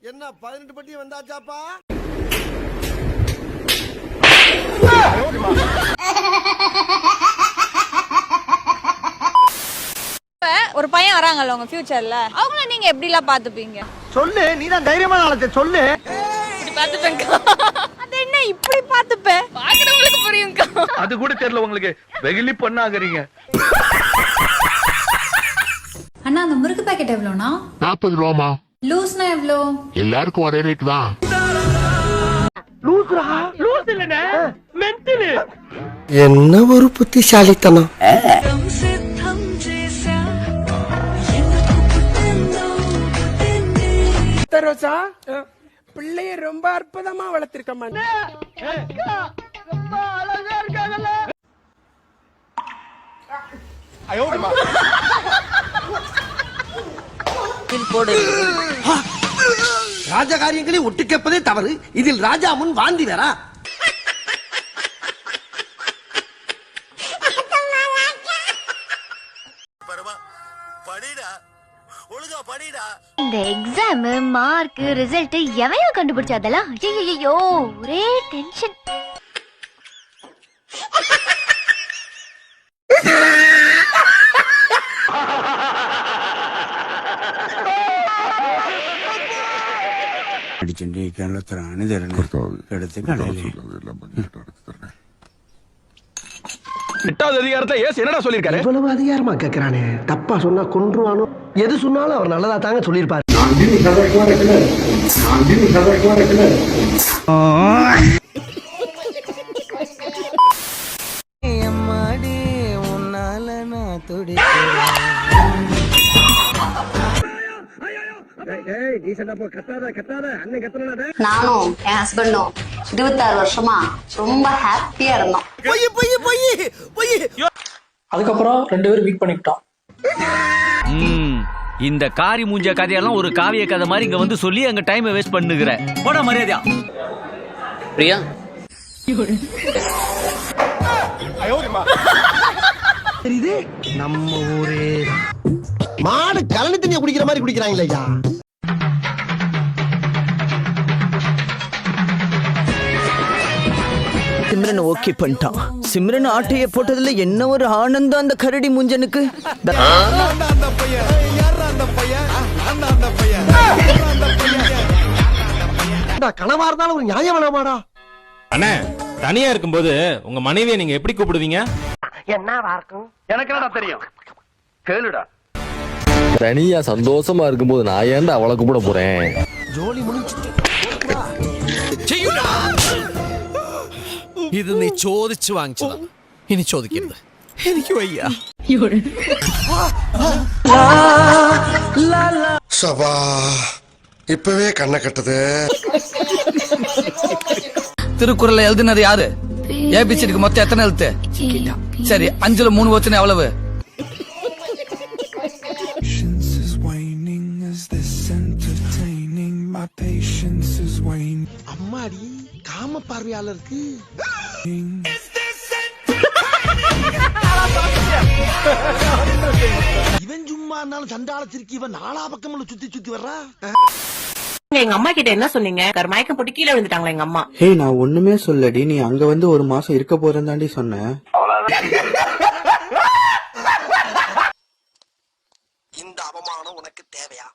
என்ன 18 பட்டி வந்தாச்சாப்பா? ஒரு பையன் வராங்கல்ல உங்க ஃபியூச்சர்ல, அவங்கள நீங்க எப்படிலாம் பாத்துப்பீங்க? சொல்லு, நீதான் தைரியமான ஆளு, சொல்லு. இப்படி பாத்துப்பேன்க்கா. அது என்ன இப்படி பாத்துப்பேன்? பாக்குறவங்களுக்கு புரியும்க்கா. அது கூட தெரியல உங்களுக்கு, வெகுளி பொண்ணாகறீங்க. அண்ணா அந்த முறுக்கு பாக்கெட் எவ்வளோனா? 40 ரூபாமா. லூஸ்னா எவ்வளோ? எல்லாருக்கும் ஒரே ரேட் தான். லூசுரா? லூஸ் இல்லனே, மென்டல். என்ன ஒரு புத்திசாலித்தனம். ரோசா பிள்ளைய ரொம்ப அற்புதமா வளர்த்திருக்கமா. ராஜகாரியங்களை ஒட்டு கேட்பதே தவறு, இதில் ராஜா முன் வாந்தி வேறா? இந்த எக்ஸாம் மார்க் ரிசல்ட் எவையோ கண்டுபிடிச்சதெல்லாம் ஐயோ ஒரே டென்ஷன். எட்டாவது அதிகாரத்துல ஏசு என்னடா சொல்லிருக்காரு? இவ்வளவு அதிகாரமா கேக்குறானே, தப்பா சொன்னா கொன்றுவானோ? எது சொன்னாலும் அவர் நல்லதா தாங்க சொல்லிருப்பாரு. நானும் என் ஹஸ்பண்டும் 26 வருஷமா ரொம்ப ஹாப்பியா இருந்தோம். அதுக்கப்புறம் 2 பேரும் மீட் பண்ணிக்கிட்டோம். இந்த காரி மூஞ்ச கதையெல்லாம் ஒரு காவிய கதை மாதிரி இங்க வந்து சொல்லி அங்க டைம் வேஸ்ட் பண்ணுகிற போட மரியாதையா. பிரியா நம்ம ஊரே மாடு கலனி தண்ணிய குடிக்கிற மாதிரி குடிக்கிறாங்களே ஐயா. சிம்ரன் ஓகே பண்ணிட்டான். சிம்ரன் ஆட்டைய போட்டதுல என்ன ஒரு ஆனந்தம் அந்த கரடி முஞ்சனுக்கு. கனவா இருந்தாலும் ஒரு நியாயம் வேணாமாடா? அண்ணே, தனியா இருக்கும்போது உங்க மனைவியை நீங்க எப்படி கூப்பிடுவீங்க? என்னவா இருக்கும்? எனக்கு என்னடா தெரியும், கேளுடா. தனியா சந்தோஷமா இருக்கும்போது நான் ஏன்டா அவளை கூப்பிட போறேன்? ஜோலி முடிஞ்சிட்டு இது நீ ചോദിച്ചു വാങ്ങിച്ചതാ, ഇനി ചോദിക്കരുത്. എനിക്ക് വയ്യ. சபா இப்பவே கண்ண கட்டுது. திருக்குறள் எழுதுனது யாரு? ஏபிசிடிக்கு மொத்தம் எத்தனை எழுத்து? சரி, 5ல 3 வச்சுனா எவ்வளவு? அம்மாடி காம பார்வையாளருக்கு இவன் சும்மா இருந்தாலும் சண்டால சிரிக்கி இவன் 4 பக்கம் சுத்தி சுத்தி வர்றா. எங்க அம்மா கிட்ட என்ன சொன்னீங்க? மயக்கம் போட்டு கீழே விழுந்துட்டாங்களா எங்க அம்மா? நான் ஒண்ணுமே சொல்லடி, நீ அங்க வந்து 1 மாசம் இருக்க போறேன் தாண்டி சொன்னேன். இந்த அவமானம் உனக்கு தேவையா?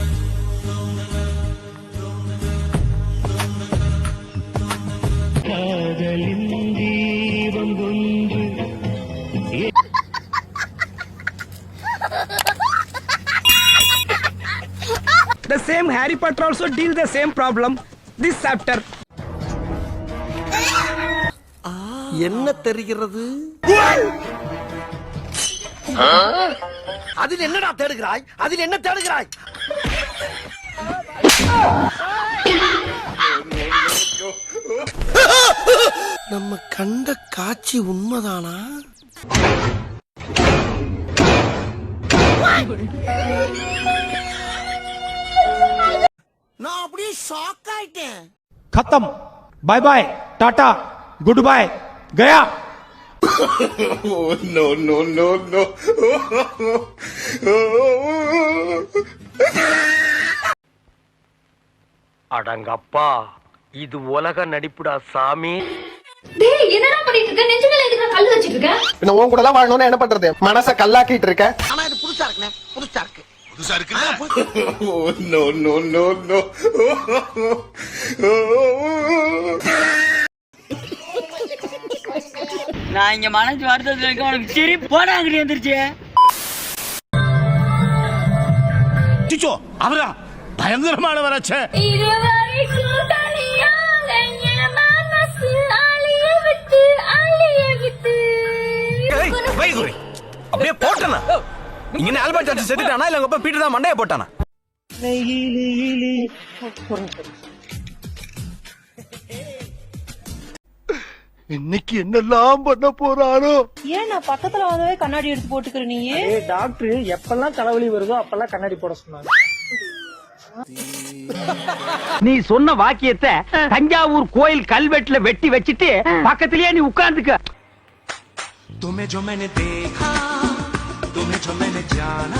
The same Harry Potter also deal the same problem. This chapter. என்ன தெரிகிறது? அதில் என்னடா தேடுகிறாய்? அதில் என்ன தேடுகிறாய்? நம்ம கண்ட காட்சி உண்மைதானா? நான் அப்படியே ஷாக் ஆயிட்டேன். खत्म. बाय बाय, टाटा, गुड बाय, गया. No, no, no, no. அடங்கப்பா இது உலக நடிப்புடா சாமி. டேய் என்னடா பண்ணிட்டு இருக்க? நெஞ்சு மேல எதுக்கு கல் வச்சிட்டு இருக்க? நான் உன் கூட எல்லாம் வாழணும்னா என்ன பண்றது? மனச கல்லாக்கிட்டு இருக்க. ஆனா இது புதுசா இருக்குண்ணே, புதுசா இருக்கு. நான் இங்க மனசு வருத்தத்துல இருக்க உனக்கு சரி போடா அங்கிட்டு வந்துருச்சு. சிச்சோ அவரா பயங்கரமான வராச்சே. அப்படியே போட்டனா இங்க ஆல்பர்ட் சார்ஜ் செத்துட்டானா இல்ல உங்க அப்பா பீட்டர் தான் மண்டைய போட்டானா? இன்னைக்கு என்னெல்லாம் பண்ண போறானோ? ஏன் நான் பக்கத்துல வந்தவே கண்ணாடி எடுத்து போட்டுக்கிற நீ? டாக்டர் எப்பெல்லாம் தலைவலி வருதோ அப்பெல்லாம் கண்ணாடி போட சொன்னாங்க. நீ சொன்ன வாக்கியத்தை தஞ்சாவூர் கோயில் கல்வெட்டுல வெட்டி வச்சிட்டு பக்கத்திலேயே நீ உட்கார்ந்துக்க. तुम्हें जो मैंने देखा, तुम्हें जो मैंने जाना.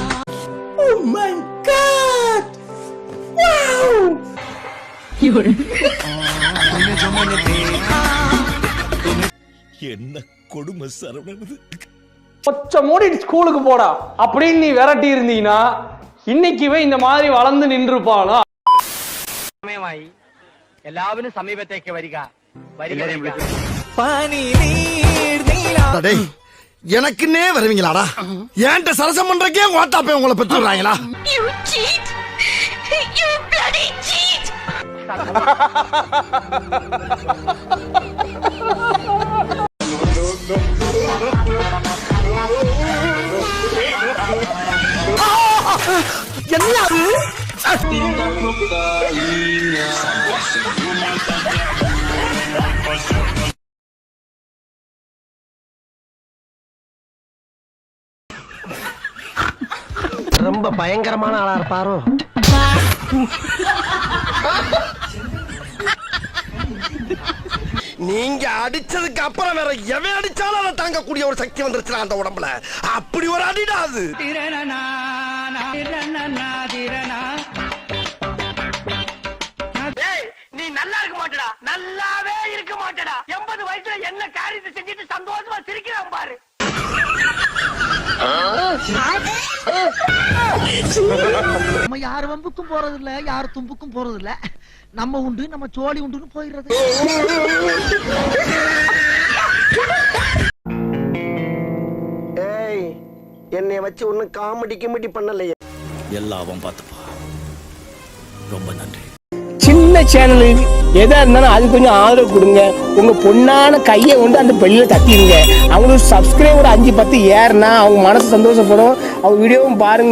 Oh my God! Wow! तुम्हें जो मैंने देखा. என்ன கொடுமை சரவணன். பச்சை மூடி ஸ்கூலுக்கு போடா அப்படின்னு நீ விரட்டி இருந்தீங்கன்னா இன்னைக்குவே இந்த மாதிரி வளர்ந்து நின்றுப்பாளா? எல்லாரும் சமீபத்தேக்கு வரிக டேய் எனக்குன்னே வருவீங்களாடா? ஏன்ட்ட சரசம் பண்றக்கே ஓட்டாப்பே உங்களை பெற்றுறாங்களா? You cheat! You bloody cheat! என்ன அது? ரொம்ப பயங்கரமான ஆளா இருப்பாரோ? நீங்க அடிச்சதுக்கு அப்புறம் வேற எவன் அடிச்சாலும் அதை தாங்கக்கூடிய ஒரு சக்தி வந்துருச்சு அந்த உடம்புல. அப்படி ஒரு அடிடா அது. நீ நல்லா இருக்க மாட்டடா, நல்லாவே இருக்க மாட்டடா. 80 வயசுல என்ன காரியத்தை செஞ்சுட்டு சந்தோஷமா சிரிக்கிறான் பாரு. நம்ம யார் வம்புக்கும் போறது இல்ல, யார் தும்புக்கும் போறது இல்ல. நம்ம உண்டு, நம்ம சோழி உண்டுன்னு போயிடுறது. ஏய் என்னை வச்சு ஒன்னும் காமெடி கிமெடி பண்ணலையே. எல்லாவும் பார்த்துப்பா. ரொம்ப நன்றி. சின்ன சேனல் எதா இருந்தாலும் அது கொஞ்சம் ஆதரவு கொடுங்க. உங்க பொண்ணான கையை கொண்டு அந்த பெல்ல தட்டிடுங்க. அவங்களுக்கு சப்ஸ்கிரைபர் 5-10 ஏறுனா அவங்க மனசு சந்தோஷப்படும். அவங்க வீடியோவும் பாருங்க.